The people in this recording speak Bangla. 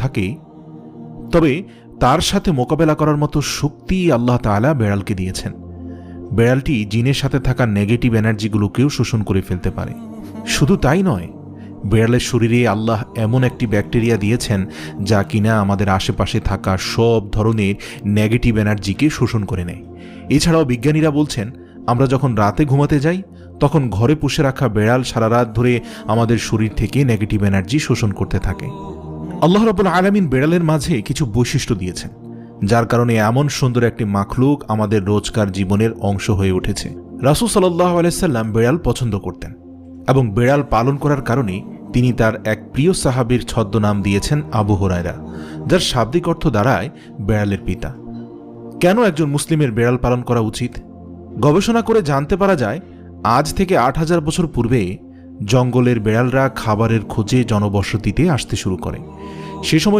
থাকে, তবে তার সাথে মোকাবেলা করার মতো শক্তি আল্লাহ তাআলা বেড়ালকে দিয়েছেন। বেড়ালটি জিনের সাথে থাকা নেগেটিভ এনার্জিগুলোকেও শোষণ করে ফেলতে পারে। শুধু তাই নয়, বেড়ালের শরীরে আল্লাহ এমন একটি ব্যাকটেরিয়া দিয়েছেন যা কিনা আমাদের আশেপাশে থাকা সব ধরনের নেগেটিভ এনার্জিকে শোষণ করে নেয়। এছাড়াও বিজ্ঞানীরা বলছেন, আমরা যখন রাতে ঘুমাতে যাই তখন ঘরে পুষে রাখা বেড়াল সারা রাত ধরে আমাদের শরীর থেকে নেগেটিভ এনার্জি শোষণ করতে থাকে। আল্লাহ রাব্বুল আলামিন বেড়ালের মাঝে কিছু বৈশিষ্ট্য দিয়েছেন, যার কারণে এমন সুন্দর একটি মাখলুক আমাদের রোজকার জীবনের অংশ হয়ে উঠেছে। রাসূল সাল্লাল্লাহু আলাইহি সাল্লাম বেড়াল পছন্দ করতেন এবং বেড়াল পালন করার কারণে তিনি তার এক প্রিয় সাহাবীর ছদ্মনাম দিয়েছেন আবু হুরায়রা, যার শাব্দিক অর্থ দাঁড়ায় বেড়ালের পিতা। কেন একজন মুসলিমের বেড়াল পালন করা উচিত? গবেষণা করে জানতে পারা যায়, আজ থেকে ৮,০০০ বছর পূর্বে জঙ্গলের বেড়ালরা খাবারের খোঁজে জনবসতিতে আসতে শুরু করে। সে সময়